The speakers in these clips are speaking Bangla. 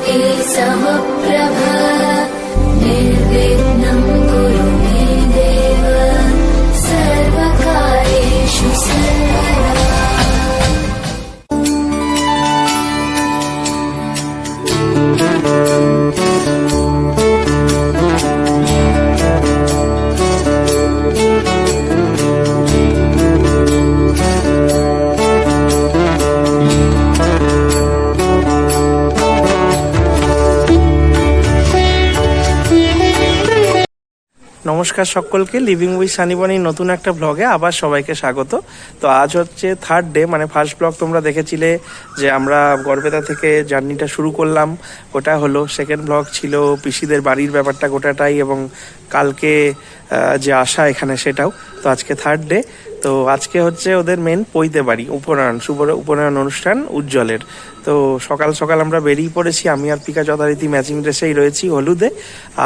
ज्योतिः समप्रभ निर्विघ्नं कुरु मे देव सर्वकार्येषु सर्वदा। নমস্কার সকলকে, লিভিং উইথ সানিবাণীর নতুন একটা ব্লগে আবার সবাইকে স্বাগত। তো আজ হচ্ছে থার্ড ডে, মানে ফার্স্ট ব্লগ তোমরা দেখেছিলে যে আমরা গড়বেতা থেকে জার্নিটা শুরু করলাম, ওটা হলো। সেকেন্ড ব্লগ ছিল পিসিদের বাড়ির ব্যাপারটা গোটাটাই, এবং কালকে যে আসা এখানে সেটাও। তো আজকে থার্ড ডে। তো আজকে হচ্ছে ওদের মেন পৈতে বাড়ি, উপনয়ন, শুভ উপনয়ন অনুষ্ঠান উজ্জ্বলের। তো সকাল সকাল আমরা বেরিয়ে পড়েছি, আমি আর পিকা যথারীতি ম্যাচিং ড্রেসেই রয়েছি হলুদে,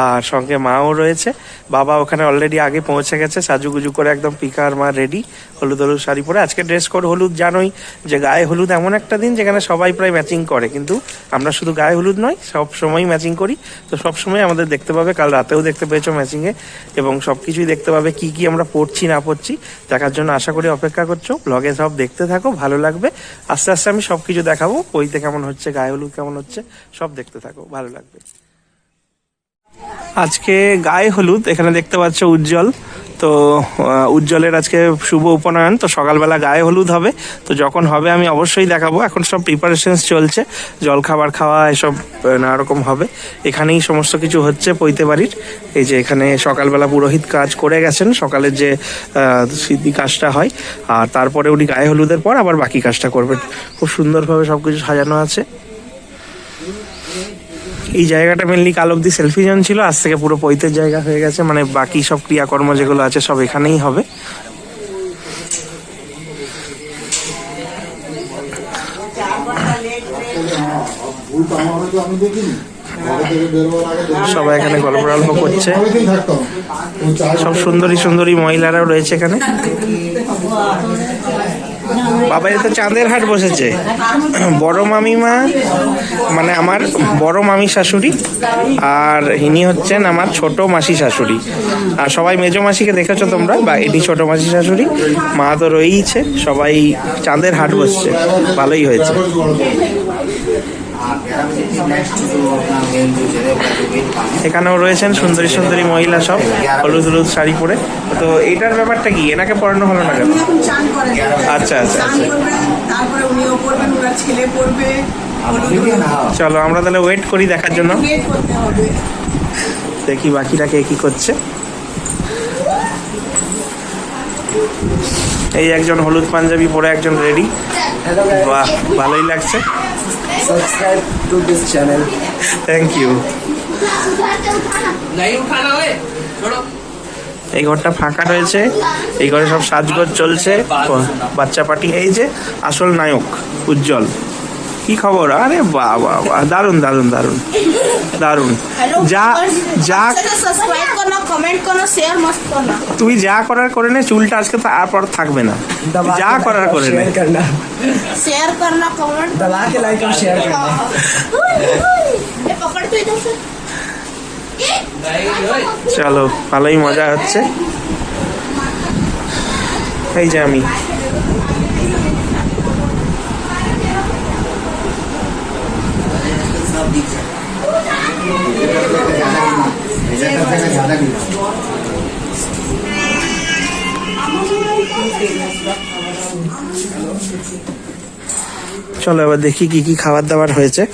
আর সঙ্গে মাও রয়েছে। বাবা ওখানে অলরেডি আগে পৌঁছে গেছে, সাজুগুজু করে একদম পিকা আর মা রেডি, হলুদ হলুদ শাড়ি পরে। আজকে ড্রেস কোড হলুদ, জানোই যে গায়ে হলুদ এমন একটা দিন যেখানে সবাই প্রায় ম্যাচিং করে, কিন্তু আমরা শুধু গায়ে হলুদ নয়, সব সময় ম্যাচিং করি। তো সব সময় আমাদের দেখতে পাবে, কাল রাতেও দেখতে পেয়েছো ম্যাচিংয়ে, এবং সব কিছুই দেখতে পাবে কি কি আমরা পড়ছি না পড়ছি দেখার জন্য আশা করি অপেক্ষা করছো। ব্লগে সব দেখতে থাকো, ভালো লাগবে। আস্তে আস্তে আমি সবকিছু দেখাবো, পৈতে কেমন হচ্ছে, গায়ে হলুদ কেমন হচ্ছে, সব দেখতে থাকো, ভালো লাগবে। আজকে গায়ে হলুদ, এখানে দেখতে পাচ্ছ উজ্জ্বল। তো উজ্জ্বলের আজকে শুভ উপনয়ন, তো সকালবেলা গায়ে হলুদ হবে। তো যখন হবে আমি অবশ্যই দেখাবো। এখন সব প্রিপারেশনস চলছে, জলখাবার খাওয়া এসব নানা রকম হবে। এখানেই সমস্ত কিছু হচ্ছে পৈতে বাড়ির। এই যে এখানে সকালবেলা পুরোহিত কাজ করে গেছেন, সকালের যে সিদ্ধি কাজটা হয়, আর তারপরে উনি গায়ে হলুদের পর আবার বাকি কাজটা করবেন। খুব সুন্দরভাবে সবকিছু সাজানো আছে। এই জায়গাটা মেনলি কাল অব্দি সেলফি জোন ছিল, আজ থেকে পুরো পৈতের জায়গা হয়ে গেছে, মানে বাকি সব ক্রিয়াকর্ম যেগুলো আছে সব এখানেই হবে। সবাই এখানে গল্প করছে, সব সুন্দরী সুন্দরী মহিলারাও রয়েছে এখানে। বাবা এতে চাঁদের হাট বসেছে। বড় মামিমা মানে আমার বড় মামি শাশুড়ি, আর ইনি হচ্ছেন আমার ছোট মাসি শাশুড়ি। আর সবাই মেজো মাসিকে দেখেছো তোমরা, বা এটি ছোট মাসি শাশুড়ি। মা তো রয়েইছে, সবাই চাঁদের হাট বসছে, ভালোই হয়েছে। এখানেও রয়েছেন সুন্দরী সুন্দরী মহিলা, সব হলুদ হলুদ শাড়ি পরে। তো এইটার ব্যাপারটা কি, এনাকে পড়ানো হলো না কেন? আচ্ছা আচ্ছা আচ্ছা, চলো আমরা তাহলে ওয়েট করি দেখার জন্য, দেখি বাকিরা কে কি করছে। এই একজন হলুদ পাঞ্জাবি পরে একজন রেডি, বাহ ভালোই লাগছে। Subscribe to this channel. Thank you. এই ঘরটা ফাঁকা রয়েছে, এই ঘরে সব সাজগোজ চলছে, বাচ্চা পার্টি। এই যে আসল নায়ক উজ্জ্বল, কি খবর? আরে বাহ বাহ বাহ, দারুন দারুন দারুন দারুন। যা যা তুই যা করার করে নে, চুলটা আজকে তারপর থাকবে না, যা করার করে নে। शेयर करना कमेंट दबा के लाइक और शेयर करना। ये पकड़ तो इधर से। চলো ভালোই মজা হচ্ছে। এই যে আমি চলো এবার দেখি কি কি খাবার দাবার হয়েছে।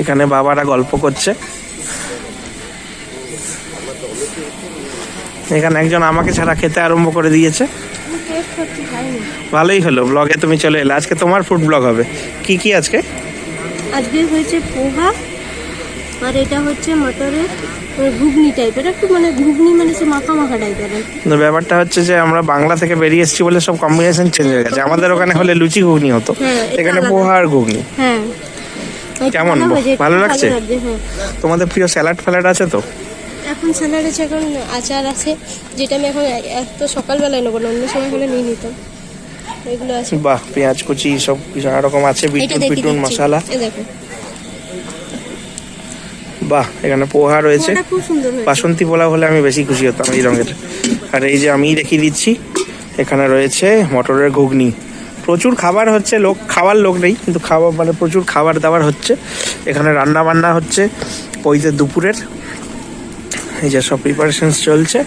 এখানে বাবারা গল্প করছে, এখানে একজন আমাকে ছাড়া খেতে আরম্ভ করে দিয়েছে। ভালোই হলো, ব্লগে তুমি চলে এলে। আজকে তোমার ফুড ব্লগ হবে। কি কি আজকে? আজকে হয়েছে পোহা, আর এটা হচ্ছে মটরের ঘুগনি টাইপের, একটু মানে ঘুগনি মানে সে মাখা মাখা টাইপের। ব্যাপারটা হচ্ছে যে আমরা বাংলা থেকে বেরিয়ে এসেছি বলে সব কম্বিনেশন চেঞ্জ হয়ে গেছে। আমাদের ওখানে হলে লুচি ঘুগনি হতো, এখানে পোহা আর ঘুগনি। হ্যাঁ, কেমন ভালো লাগছে? তোমাদের প্রিয় স্যালাড ফ্যালাড আছে তো? এখন স্যালাড আছে, এখন আচার আছে, যেটা আমি এখন তো সকালবেলায় নেবো না, অন্য সময় হলে নিয়ে নিতাম। এগুলো আছে। বাহ, পেঁয়াজ কুচি সব নানা রকম আছে, এটা বিটুন দেখিয়ে বিটুন দিচ্ছি। মশলা। এই দেখো, বাহ, এখানে পোহা রয়েছে। পোহাটা খুব সুন্দর হয়েছে। বাসন্তী পোলাও হলে আমি বেশি খুশি হতাম এই রঙের। আর এই যে আমি দেখিয়ে দিচ্ছি, এখানে রয়েছে মটরের ঘুগনি। প্রচুর খাবার হচ্ছে, খাওয়ার লোক নেই কিন্তু খাবার মানে প্রচুর খাবার দাবার হচ্ছে এখানে, রান্না বান্না হচ্ছে ওই যে দুপুরের। এই যে সব প্রিপারেশন চলছে।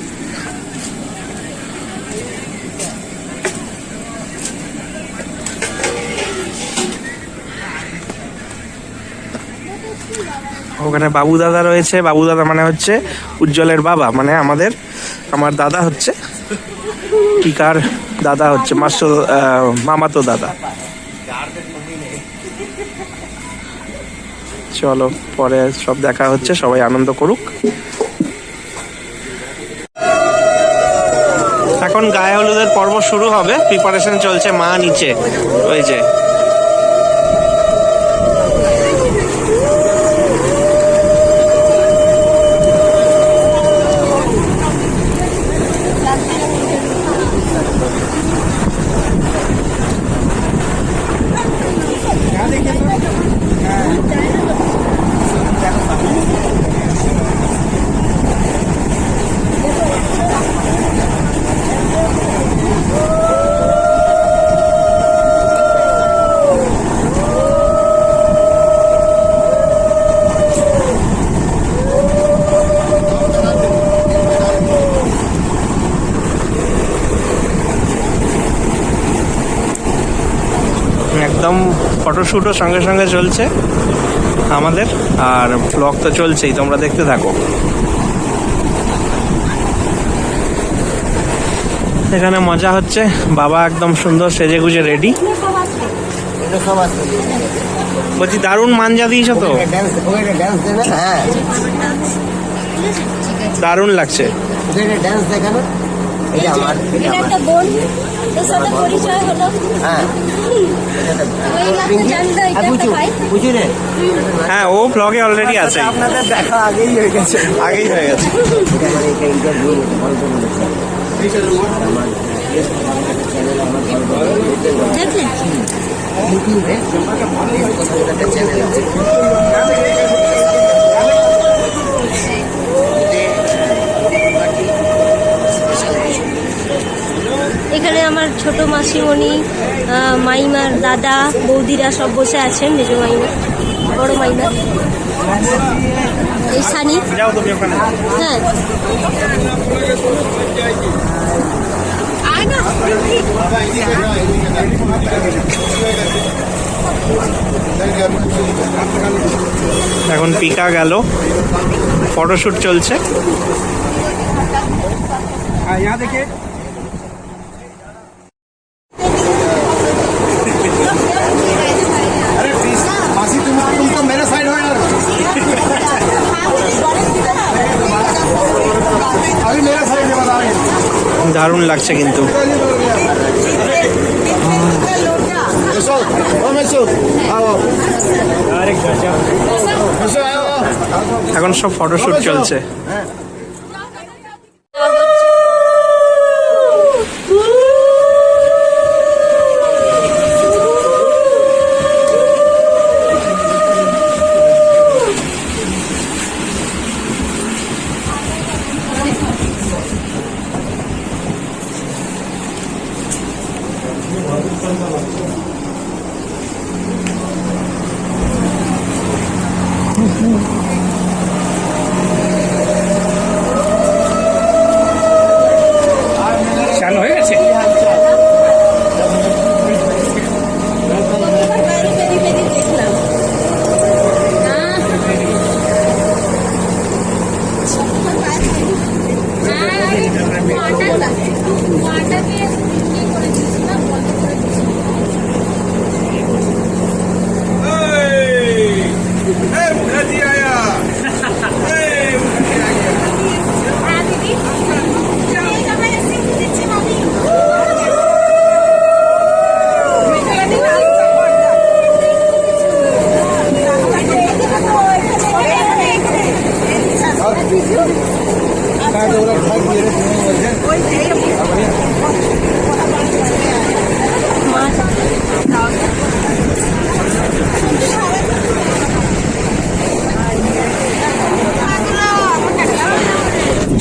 ওখানে বাবু দাদা রয়েছে। বাবু দাদা মানে হচ্ছে উজ্জ্বলের বাবা, মানে আমার দাদা হচ্ছে, টিকার দাদা হচ্ছে, মামাতো দাদা। চলো পরে সব দেখা হচ্ছে, সবাই আনন্দ করুক। এখন গায়ে হলুদের পর্ব শুরু হবে, প্রিপারেশন চলছে। মা নিচে ওই যে একদম ফটোশ্যুটও সঙ্গে সঙ্গে চলছে আমাদের, আর ব্লগ তো চলছেই, তোমরা দেখতে থাকো। এখানে মজা হচ্ছে, বাবা একদম সুন্দর সেজে গুজে রেডি। বলছি দারুণ মাঞ্জা দিয়েছো তো, দারুণ লাগছে। এটা একটা বোন, তোর সাথে পরিচয় হলো। ওই মাত্র জানলো এটা একটা ভাই। হ্যাঁ, ও ব্লগে অলরেডি আছে, আপনাদের দেখা আগেই হয়ে গেছে। আগেই হয়ে গেছে। দেখলে? এখানে আমার ছোট মাসিমণি, মাইমার দাদা, বৌদিরা সব বসে আছেন। মেজো মাইমা, বড় মাইমা, এই সানি। যাও তুমি ওখানে। হ্যাঁ, আয় না। এখন পিকা গেল, ফটোশুট চলছে। यहाँ देखिए अरे प्लीज मासी तुम तो मेरे साइड हो यार अभी मेरे साइड से बता रहे हैं দারুণ লাগছে কিন্তু। এখন সব ফটোশুট চলছে। চালু হয়ে গেছে।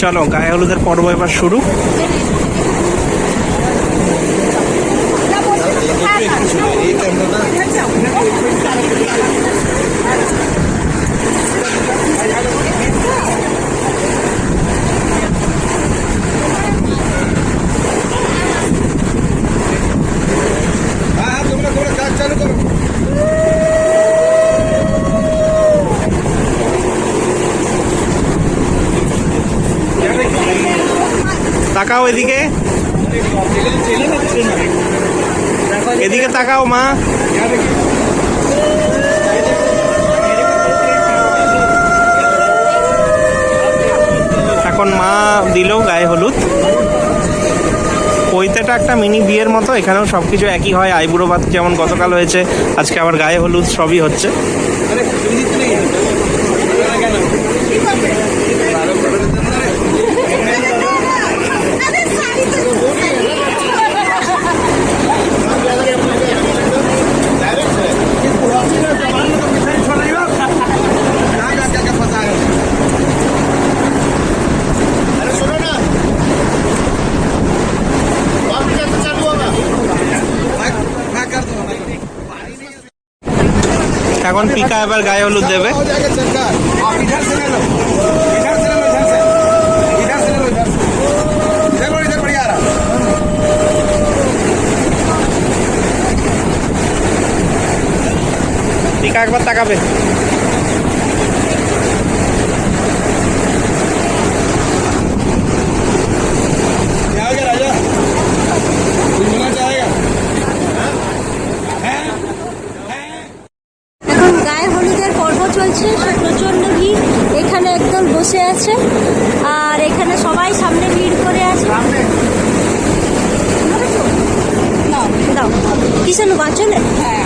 চলো গায়ে হলুদের পর্ব এবার শুরু। हाँ तुमने थोड़ा काज चालू करो। তাকাও এদিকে, এদিকে তাকাও মা। এখন মা দিল গায়ে হলুদ। পৈতেটা একটা মিনি বিয়ের মতো, এখানেও সবকিছু একই হয়। আইবুড়ো ভাত যেমন গতকাল হয়েছে, আজকে আবার গায়ে হলুদ, সবই হচ্ছে। এখন পিকা এবার গায়ে হলুদ দেবে। हो जाएगा चक्कर। आप इधर से ले लो, इधर से ले लो, इधर से, इधर से ले लो, इधर से। देखो इधर बढ़िया आ रहा। পিকা একবার তাকাবে। क्या हो गया राजा? कुछ मिलना चाहेगा? এখন গায়ে হলুদের পর্ব চলছে, প্রচন্ড ভিড়। এখানে একদম বসে আছে, আর এখানে সবাই সামনে ভিড় করে আছে। দাও কিসের বাঁচলে? হ্যাঁ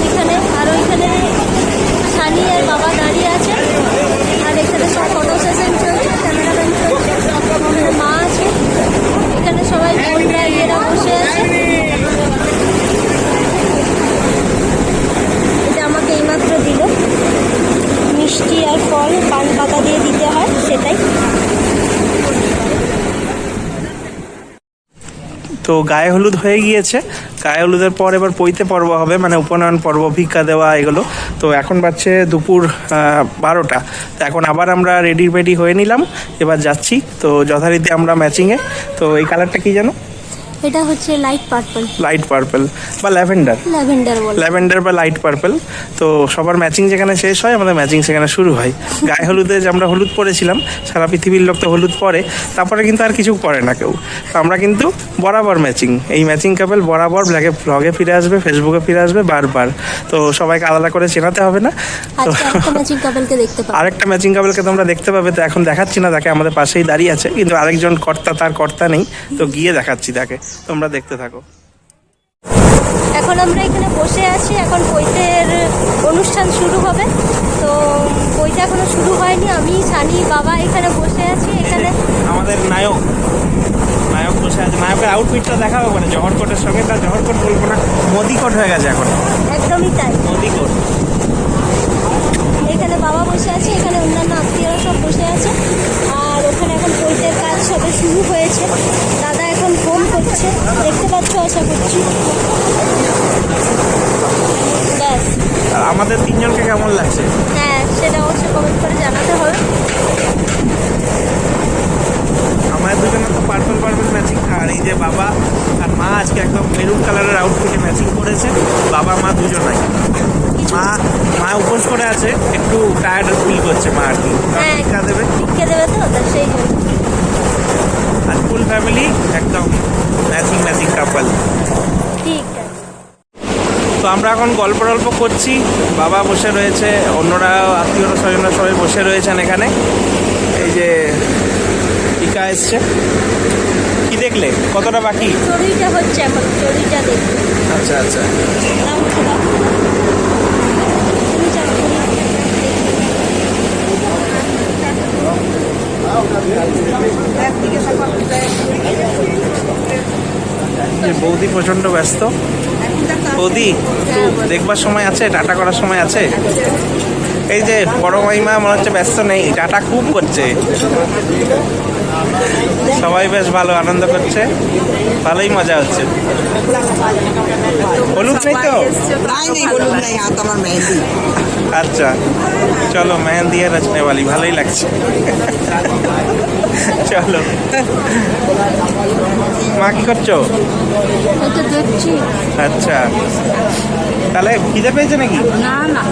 এখানে আর ওইখানে সানি আর বাবা দাঁড়িয়ে আছে, আর এখানে সব ফটো সেশন চলছে, ক্যামেরাম্যান চলছে, ওখানে মা আছে, এখানে সবাই বোনরা এরা বসে আছে। এটা আমাকে এইমাত্র দিল, মিষ্টি আর ফল পান পাতা দিয়ে দিতে হয়, সেটাই। তো গায়ে হলুদ হয়ে গিয়েছে। গায়ে হলুদের পর এবার পৈতে পর্ব হবে, মানে উপনয়ন পর্ব, ভিক্ষা দেওয়া, এগুলো। তো এখন বাজছে দুপুর 12টা। তো এখন আবার আমরা রেডি হয়ে নিলাম, এবার যাচ্ছি। তো যথারীতি আমরা ম্যাচিংয়ে। তো এই কালারটা কি জানো? এটা হচ্ছে লাইট পার্পল, লাইট পার্পল বা ল্যাভেন্ডার, ল্যাভেন্ডার বলে। ল্যাভেন্ডার বা লাইট পার্পল। তো সবার ম্যাচিং যেখানে শেষ হয়, আমাদের ম্যাচিং সেখানে শুরু হয়। গায়ে হলুদে যে আমরা হলুদ পরেছিলাম, সারা পৃথিবীর লোক তো হলুদ পরে, তারপরে কিন্তু আর কিছু পরে না কেউ। তো আমরা কিন্তু বরাবর ম্যাচিং, এই ম্যাচিং কাপেল বরাবর ব্লগে ফিরে আসবে, ফেসবুকে ফিরে আসবে বারবার। তো সবাইকে আলাদা করে চেনাতে হবে না। তো আজকে একটা ম্যাচিং কাপলকে দেখতে পাবো। আরেকটা ম্যাচিং কাপলকে তোমরা দেখতে পাবে। তো এখন দেখাচ্ছি না তাকে, আমাদের পাশেই দাঁড়িয়ে আছে, কিন্তু আরেকজন কর্তা, তার কর্তা নেই। তো গিয়ে দেখাচ্ছি তাকে, তোমরা দেখতে থাকো। এখন আমরা এখানে বসে আছি, এখন পৈতের অনুষ্ঠান শুরু হবে। তো পৈতে এখনো শুরু হয়নি, আমি সানি বাবা এখানে বসে আছি। এখানে আমাদের নায়ক বসে আছে। নায়কের আউটফিটটা দেখাবো, মানে জহর কোটের সঙ্গে, তার জহর কোট বলবো না, মোদি কোট হয়ে গেছে এখন, একদমই তাই। মোদি কোট। এখানে বাবা বসে আছে, এখানে অন্যান্য আত্মীয়রা সব বসে আছে, আর ওখানে এখন পৈতের কাজ সবে শুরু হয়েছে। দাদা এখন ফোন করছে, দেখতে পাচ্ছ আশা করছি। ব্যাস। আর আমাদের তিনজনকে কেমন লাগছে? হ্যাঁ, সেটা অবশ্যই কমেন্ট করে জানাতে হবে। আমাদের দুজনে তো পার্পল ম্যাচিং, আর এই যে বাবা আর মা আজকে একদম মেরুন কালারের আউটফিটে ম্যাচিং করেছে। বাবা মা দুজনাই। মা উপোস করে আছে, একটু টায়ার্ড ফিল করছে মা আর কি। হ্যাঁ, ভিক্ষা দেবে, ভিক্ষা দেবে তো, তা সেই জন্য। আর ফুল ফ্যামিলি একদম ম্যাচিং কাপল। ঠিক আছে। তো আমরা এখন গল্প করছি, বাবা বসে রয়েছে, অন্যরা আত্মীয়রা স্বজনরা সবাই বসে রয়েছেন এখানে। এই যে টিকা এসছে, কি দেখলে? কতটা বাকি? চড়ুইটা হচ্ছে এখন, চড়ুইটা দেখি। আচ্ছা আচ্ছা, নাম উঠে দাও। তুমি চলো, এই বৌদি প্রচন্ড ব্যস্ত। বৌদি একটু দেখবার সময় আছে, টাটা করার সময় আছে? এই যে বড় মাইমা মনে হচ্ছে ব্যস্ত নেই, টাটা খুব করছে। সবাই বেশ ভালো আনন্দ করছে, ভালোই মজা হচ্ছে। হলুদ নেই তো? नहीं बोलूँ नहीं यहाँ तो हमारा मेहंदी আচ্ছা চলো, মেহেন্দি আর রচনে वाली ভালোই লাগছে। চলো। মা কি করছো? এই তো দেখছি। আচ্ছা, তাহলে খিদে পেয়েছে নাকি? না না,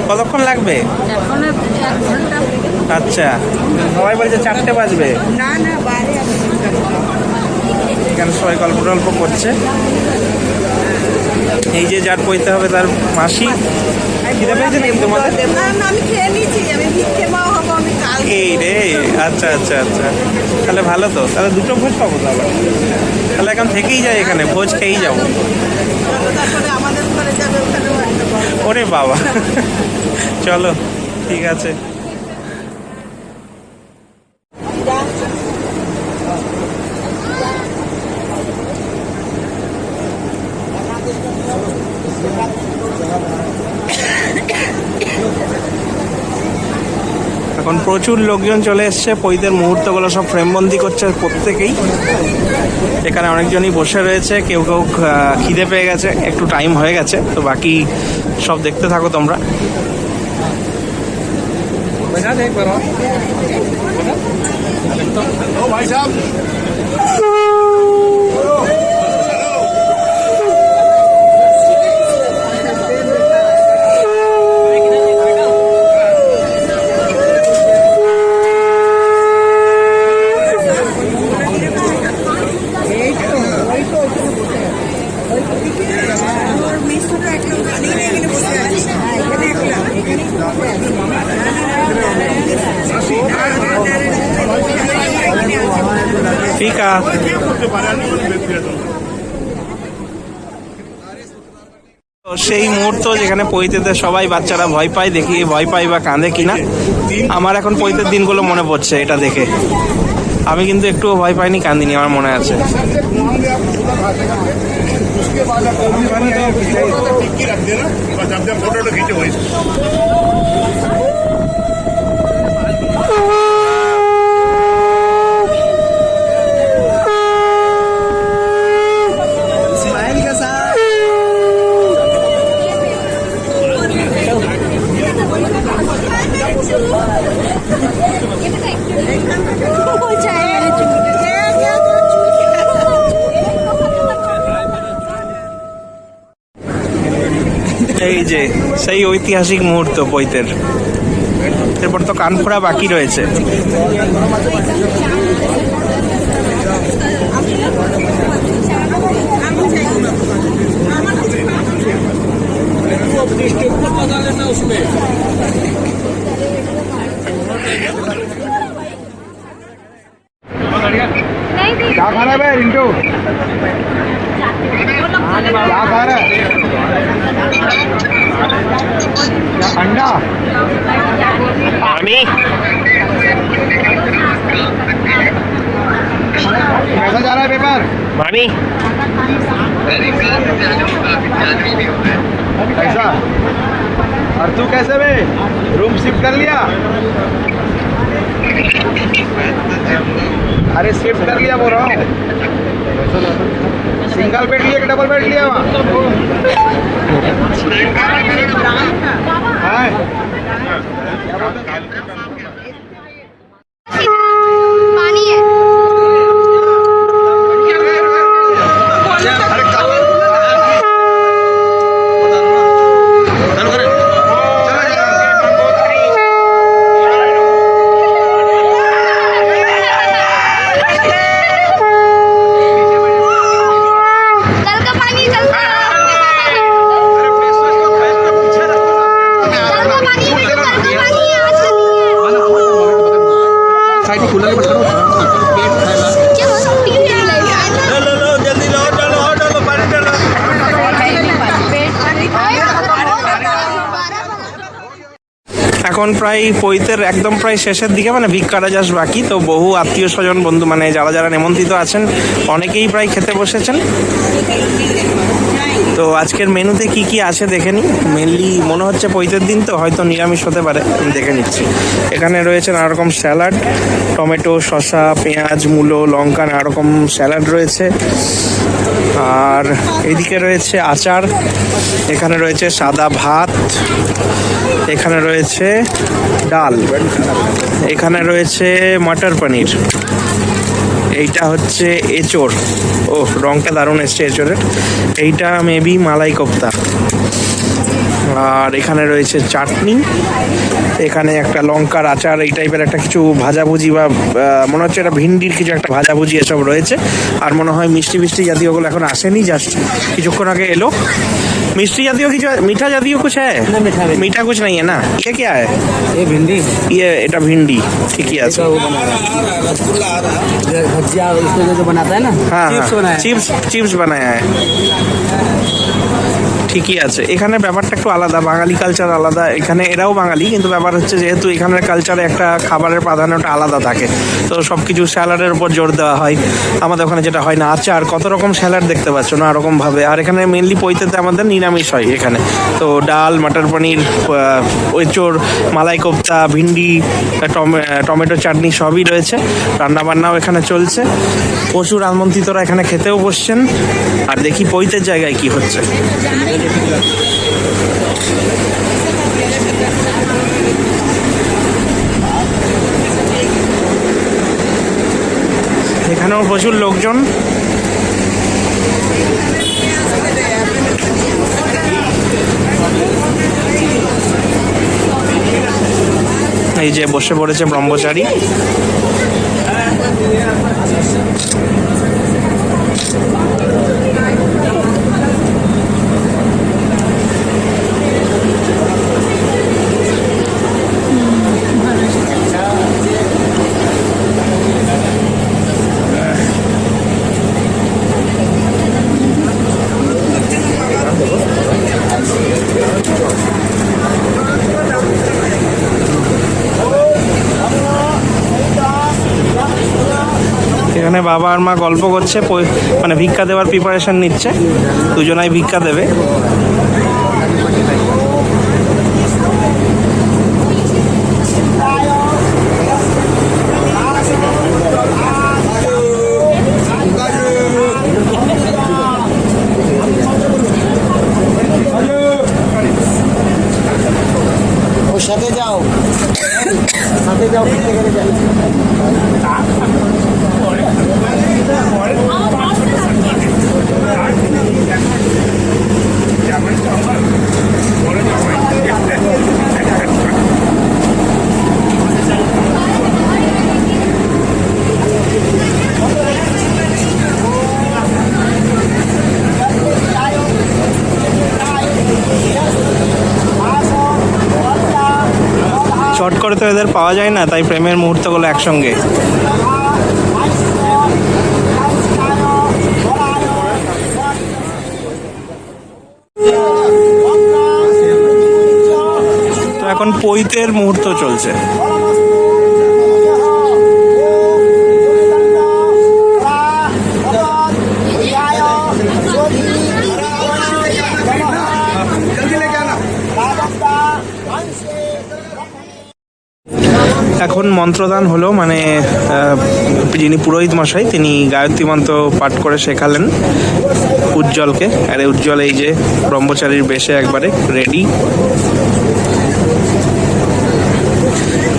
কতক্ষণ লাগবে? এখন 1 ঘন্টা। আচ্ছা, সবাই বলছে 4টে বাজবে। ना ना बाहर এখানে সবাই গল্প টল্প করছে। এই যে যার কইতে হবে তার মাসি। খিদে পেয়েছে নাকি তোমাদের? আমি খেয়ে নিয়েছি, আমি ভিক্ষে পাওয়া হবো আমি কাল এই রে, আচ্ছা আচ্ছা আচ্ছা, তাহলে ভালো তো, তাহলে 2টো ভোজ পাবো তাহলে। তাহলে এখন থেকেই যাই, এখানে ভোজ খেয়েই যাবো। তারপরে আমাদের ঘরে যাবে, ওখানেও একটা বড় ওরে বাবা, চলো ঠিক আছে। এখন প্রচুর লোকজন চলে এসছে, পৈতের মুহূর্তগুলো সব ফ্রেমবন্দি করছে প্রত্যেকেই। এখানে অনেকজনই বসে রয়েছে, কেউ কেউ খিদে পেয়ে গেছে, একটু টাইম হয়ে গেছে, তো বাকি সব দেখতে থাকো তোমরা। भाई साहब ফিকা। সেই মুহূর্ত যেখানে পৈতেতে সবাই বাচ্চারা ভয় পায়, দেখি ভয় পায় বা কাঁদে কিনা। আমার এখন পৈতের দিনগুলো মনে পড়ছে এটা দেখে। আমি কিন্তু একটুও ভয় পাইনি, কান্দিনি, আমার মনে আছে। उसके बाद टिक्की रख देना, बस अब जब फोटो खींचे वही এই যে সেই ঐতিহাসিক মুহূর্ত পৈতের। এরপর তো কানফোড়া বাকি রয়েছে। क्या खाना है रिंटू? क्या खा रहा है? अंडा আমি कैसा जा रहा है पेपर? মামি कैसा? और तू कैसे बे? रूम शिफ्ट कर लिया? अरे शिफ्ट कर लिया बोल रहा हूँ। सिंगल बेड लिया कि डबल बेड लिया वहाँ? हाँ? पानी है। जल का पानी, जल का पानी, जल का पानी आज का नहीं है। এখন প্রায় পৈতের একদম প্রায় শেষের দিকে, মানে ভিক্ষাটা জাস্ট বাকি। তো বহু আত্মীয় স্বজন বন্ধু মানে যারা যারা নিমন্ত্রিত আছেন অনেকেই প্রায় খেতে বসেছেন। তো আজকের মেনুতে কি কি আছে দেখে নিই। মেনলি মনে হচ্ছে পৈতের দিন তো হয়তো নিরামিষ হতে পারে, আমি দেখে নিচ্ছি। এখানে রয়েছে নানা রকম স্যালাড, টমেটো, শসা, পেঁয়াজ, মূলো, লঙ্কা, নানা রকম স্যালাড রয়েছে। আর এইদিকে রয়েছে আচার, এখানে রয়েছে সাদা ভাত, এখানে রয়েছে ডাল, এখানে রয়েছে মটর পনির, এইটা হচ্ছে এঁচোড়, ও রংটা দারুণ এসছে এঁচোড়ের, এইটা মেবি মালাই কোপ্তা, আর এখানে রয়েছে চাটনি, এখানে একটা লঙ্কার আচার, এই টাইপের একটা কিছু ভাজাভুজি বা মনে হচ্ছে এটা ভিন্ডির কিছু একটা ভাজাভুজি এসব রয়েছে। আর মনে হয় মিষ্টি মিষ্টি জাতীয়গুলো এখন আসেনি, জাস্ট কিছুক্ষণ আগে এলো। मिष्टी जाती हो कि मीठा जाती हो कुछ है ना? मीठा कुछ नहीं है ना। ये क्या है? ये भिंडी, ये एटा भिंडी ठीक है। इसका वो बना है भजिया, इसको जो बनाता है ना, हाँ चिप्स बनाया है। চিপস বানায় ঠিকই আছে। এখানে ব্যাপারটা একটু আলাদা, বাঙালি কালচার আলাদা, এখানে এরাও বাঙালি, কিন্তু ব্যাপার হচ্ছে যেহেতু এখানের কালচারে একটা খাবারের প্রাধান্যটা আলাদা থাকে, তো সব কিছু স্যালাডের উপর জোর দেওয়া হয়। আমাদের ওখানে যেটা হয় না, আচার, কত রকম স্যালাড দেখতে পাচ্ছ না এরকমভাবে। আর এখানে মেনলি পৈতেতে আমাদের নিরামিষ হয় এখানে, তো ডাল, মটর পনির, এঁচোড়, মালাই কোপ্তা, ভিন্ডি, টমেটো চাটনি সবই রয়েছে। রান্নাবান্নাও এখানে চলছে, প্রচুর আমন্ত্রিতরা এখানে খেতেও বসছেন। আর দেখি পৈতের জায়গায় কি হচ্ছে। এখানেও প্রচুর লোকজন। এই যে বসে পড়েছে ব্রহ্মচারী। এখানে বাবা আর মা গল্প করছে, মানে ভিক্ষা দেওয়ার প্রিপারেশন নিচ্ছে, দুজনাই ভিক্ষা দেবে। সাথে যাও, সাথে যাও, চট করে তো এদের পাওয়া যায় না, তাই প্রেমের মুহূর্তগুলো একসঙ্গে। তো এখন পৈতের মুহূর্ত চলছে। এখন মন্ত্রদান হলো, মানে যিনি পুরোহিত মশাই তিনি গায়ত্রী মন্ত্র পাঠ করে শেখালেন উজ্জ্বলকে। আরে উজ্জ্বল এই যে ব্রহ্মচারীর বেশে একবারে রেডি।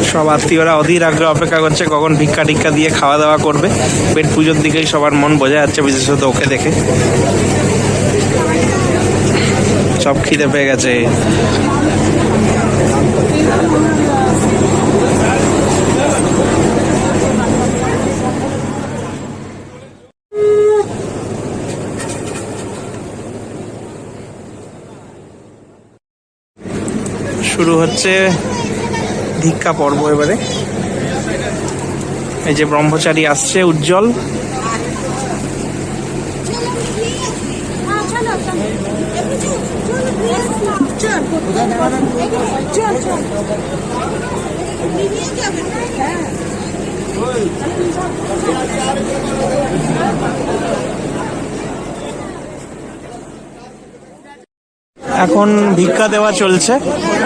সব আত্মীয়রা অধীর আগ্রহে অপেক্ষা করছে কখন ভিক্ষা টিক্ষা দিয়ে খাওয়া দাওয়া করবে। পেট পুজোর দিকেই সবার মন বোঝা যাচ্ছে, বিশেষত ওকে দেখে সব খিদে পেয়ে গেছে। শুরু হচ্ছে ভিক্ষা পর্ব এবারে। এই যে ব্রহ্মচারী আসছে উজ্জ্বল। এখন ভিক্ষা দেওয়া চলছে,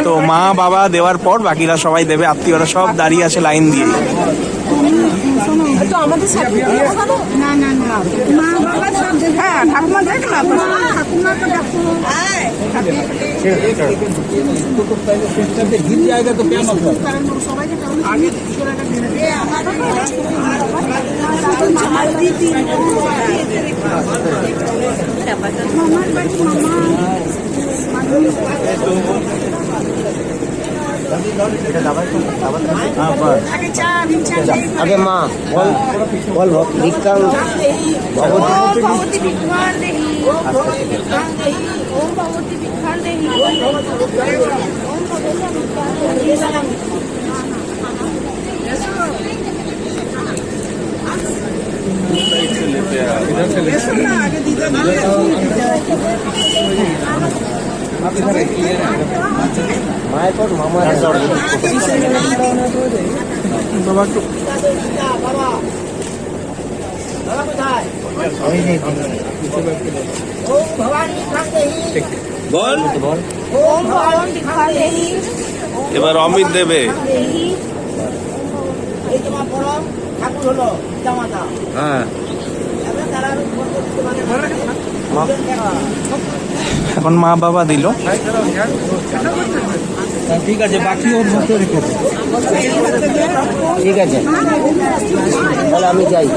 তো মা বাবা দেওয়ার পর বাকিরা সবাই দেবে, আত্মীয়রা সব দাঁড়িয়ে আছে লাইন দিয়ে। ঠাকুমা দেখলাম गिर जाएगा तो क्या मतलब? আগে মা বল বল ভিক্ষা भगवती भिक्षां देहि ओम भगवती भिक्षां देहि ओम भगवती भिक्षां মায়ের পর মামা বাবা একটু বল ओम भगवती भिक्षां देहि এবার অমিত দেবে। এই তোমার বড় ঠাকুর হলো জামাতা হ্যাঁ, তারা এখন মা বাবা দিল। ঠিক আছে, বাকি ওর মতো রেখে দে। ঠিক আছে তাহলে আমি যাই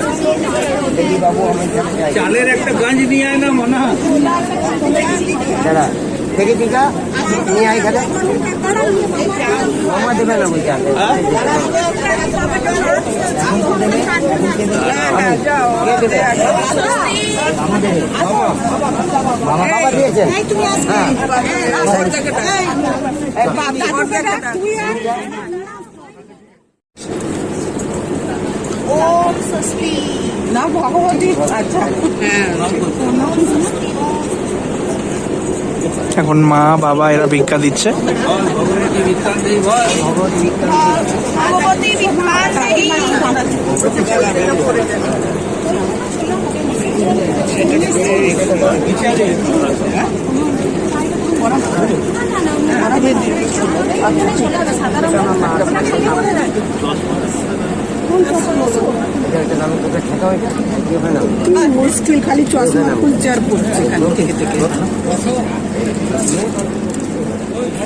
দেখি বাবু আমি যাই চালের একটা গঞ্জ নিয়ে আয় না মনে হয়। দাঁড়া দেখি টিকা নিয়ে আয় এখানে মামা দেবে না বুঝা মামা বাবা দিয়েছেন ओम स्वस्ति না ভগবতী আচ্ছা এখন মা বাবা এরা ভিক্ষা দিচ্ছে। भगवती भिक्षां देहि আমি তোকে ঠেকা হয়েছে মুশকিল খালি চশমা খুলছে আর পড়ছে খালি থেকে থেকে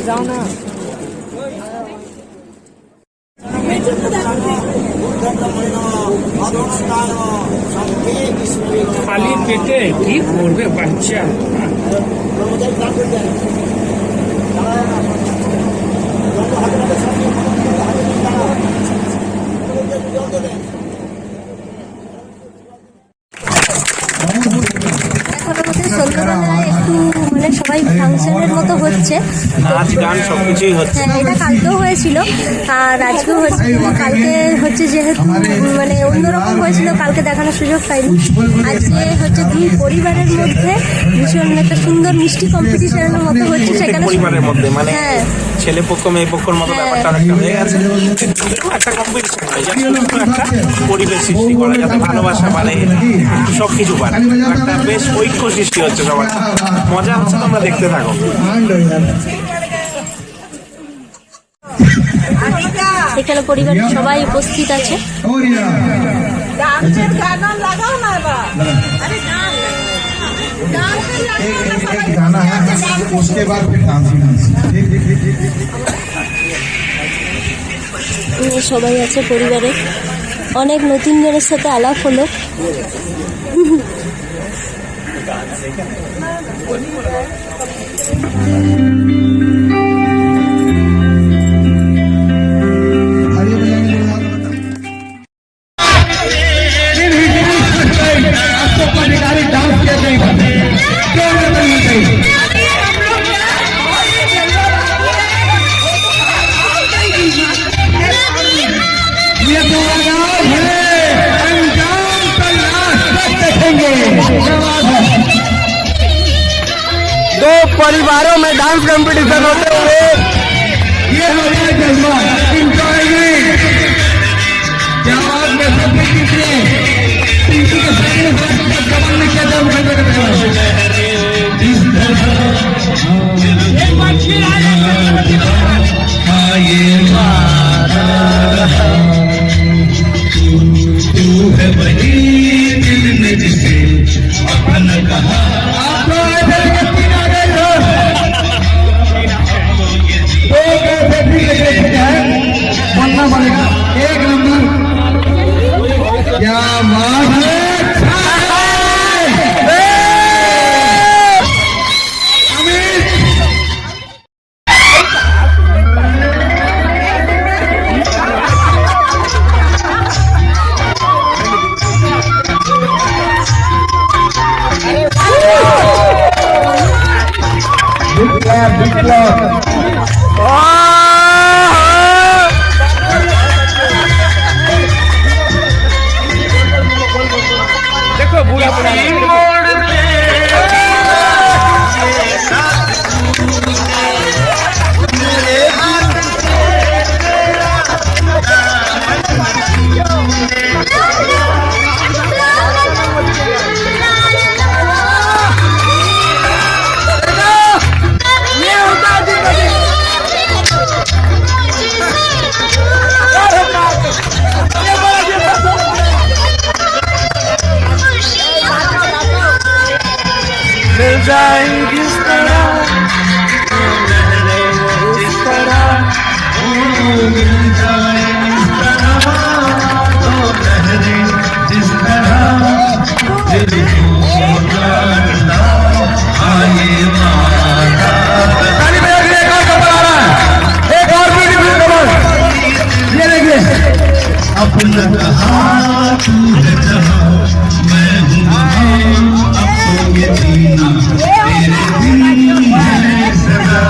যাও না খালি পেটে কি করবে বাচ্চা? সন্ধ্যাবেলায় একটু মানে সবাই ফাংশনের মতো হচ্ছে, নাচ গান সবকিছুই হচ্ছে। হ্যাঁ এটা কালকেও হয়েছিল আর আজকেও হচ্ছে। কালকে হচ্ছে যেহেতু মানে অন্যরকম হয়েছিল, কালকে দেখানোর সুযোগ পাইনি। আজকে হচ্ছে দুই পরিবারের মধ্যে ভীষণ একটা সুন্দর মিষ্টি কম্পিটিশনের মতো হচ্ছে সেখানে। পরিবারের মধ্যে মানে হ্যাঁ ছেলে পক্ষ মেয়ে পক্ষর মতো হ্যাঁ। ব্যাপারটা অনেকটা হয়ে গেছে। একটা কম্পিটিশন হয় যাতে সুন্দর একটা পরিবেশ সৃষ্টি করা, যাতে ভালোবাসা বাড়ে, সবকিছু বাড়ে, একটা বেশ ঐক্য সৃষ্টি হচ্ছে সবার। মজা হচ্ছে, তোমরা দেখতে থাকো। এখানে পরিবারের সবাই উপস্থিত আছে। ডান্সের গান লাগাও না এবার আরে গান एक गाना है उसके बाद फिर डांसिंग। সবাই আছে পরিবারে, অনেক নতুন জনের সাথে আলাপ হলো। परिवारों में डांस कंपटीशन होते हुए ये हो गया जज्बा, इंजॉयमेंट। क्या बात में सबके कितने किसी के सामने कमल में क्या जाम कर सकते तू है वही दिल में जिसे अपन कहा। आपको ऐसे किनारे दो कैसे भी लेके जाए बनना पड़ेगा। एक नंबर क्या बात है। देखो बुरा बुरा मिल जाएंगी इस तरह, इस तरह मिल जाएंगी इस तरह, तो लहरें जिस तरह दिल को जानना आए माना। ताली बजा के एक और कमल आ रहा है, एक और ब्यूटीफुल कमल। ये देखिए अपना कहा तू है जहां मैं हूँ वहां, अब तो ये जीना तेरे बिन है सदा।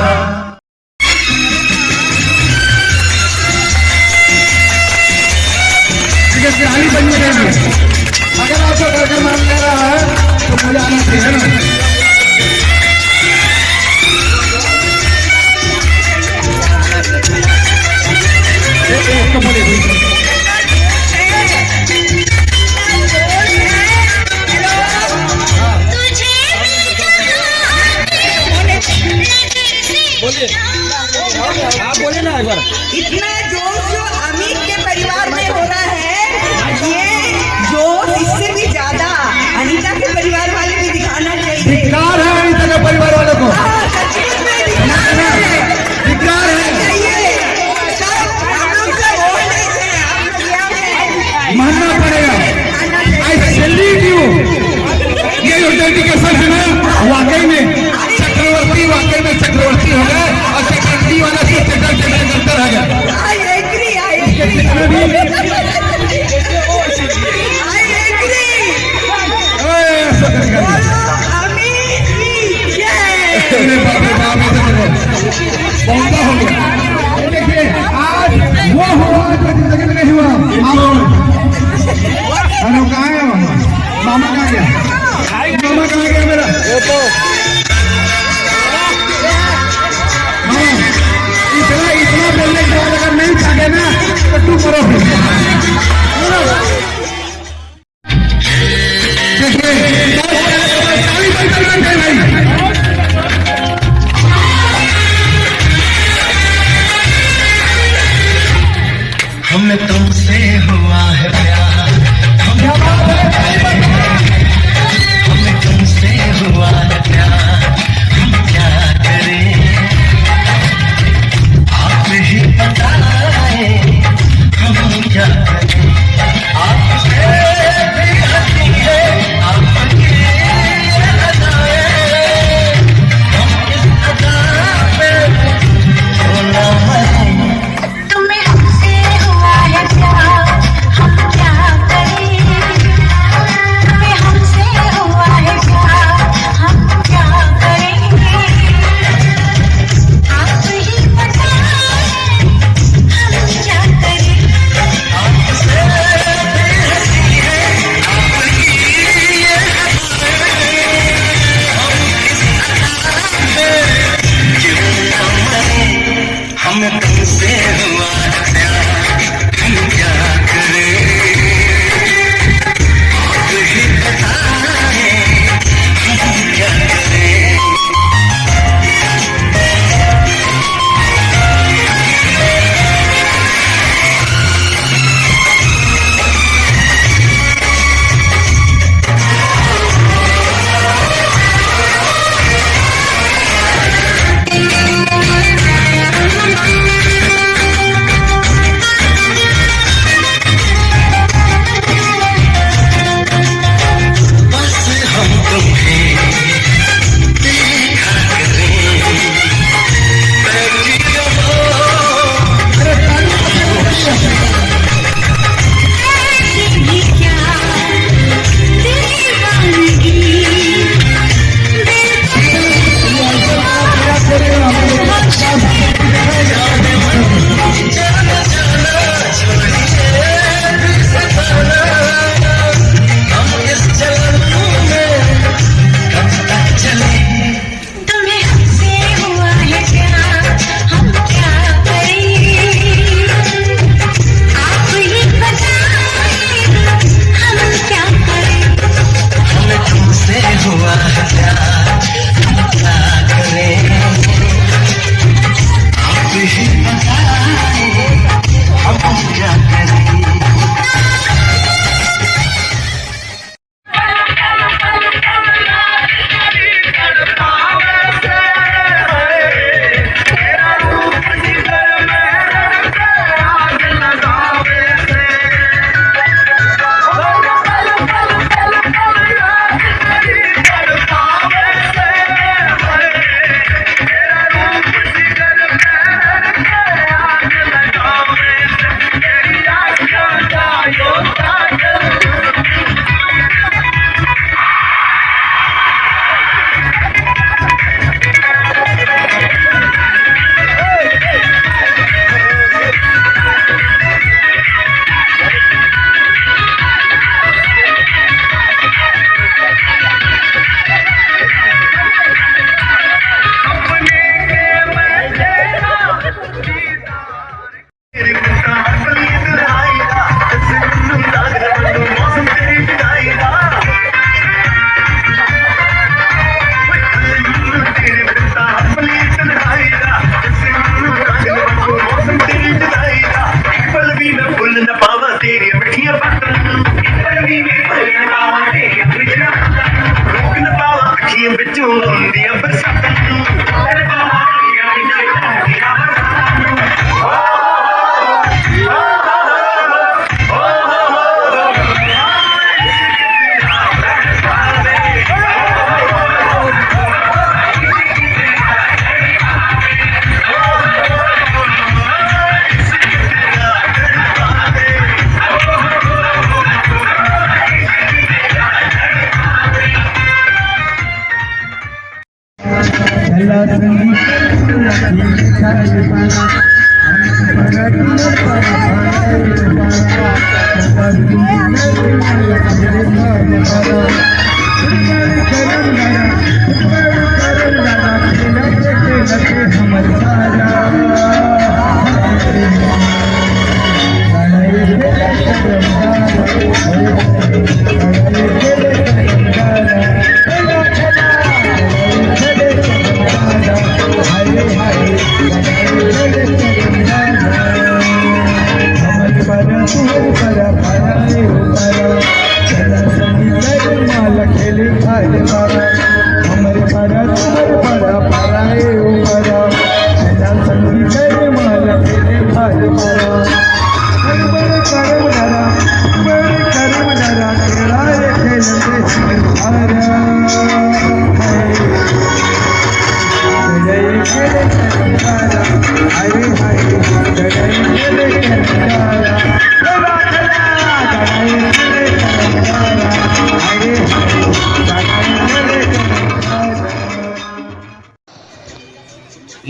फिलहाल बनी रहेंगे। अगर आपको कार्यक्रम मान ले रहा है तो मजा आना चाहिए ना। बोले ना एक बार। इतना जोश जो अमित के परिवार में हो रहा है, ये जोश इससे भी ज्यादा अनीता के परिवार वाले भी दिखाना चाहिए। धिक्कार है अनीता के परिवार वालों को, सचमुच में दिखाना है। धिक्कार है। चाहिए। सब हम लोग का वोट नहीं थे, आप लोग यहाँ पे मानना पड़ेगा। आई सैल्यूट यू। ये जो डेडिकेशन है ना, वाकई में चक्रवर्ती, वाकई में चक्रवर्ती हो गए और चक्रवर्ती वाला से चक्कर करता रह गया। I agree, I agree. I agree. बोलो अमित की जय। अरे बाप रे बाप, ऐसा देखो बहुत हो गया। देखिए आज वो हुआ जो जिंदगी में नहीं हुआ। अरे कहाँ गया मामा? मामा कहाँ गया? मामा कहाँ गया मेरा? इतना बोलने के बाद अगर नहीं भागे ना तो तू करो। हमें तुमसे हुआ है प्यार, हमें तुमसे हुआ है प्यार, हम क्या करें आप ही बताएं, हम क्या करें आपसे भी हंसी है आपकी अदाएं।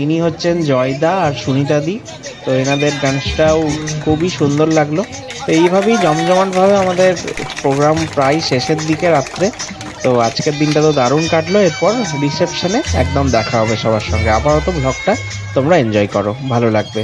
ইনি হচ্ছেন জয়দা আর সুনিতা দি। তো এনাদের ডান্সটাও খুবই সুন্দর লাগলো। তো এইভাবেই জমজমাটভাবে আমাদের প্রোগ্রাম প্রায় শেষের দিকে রাত্রে। তো আজকের দিনটা তো দারুণ কাটলো। এরপর রিসেপশনে একদম দেখা হবে সবার সঙ্গে। আপাতত ব্লগটা তোমরা এনজয় করো, ভালো লাগবে।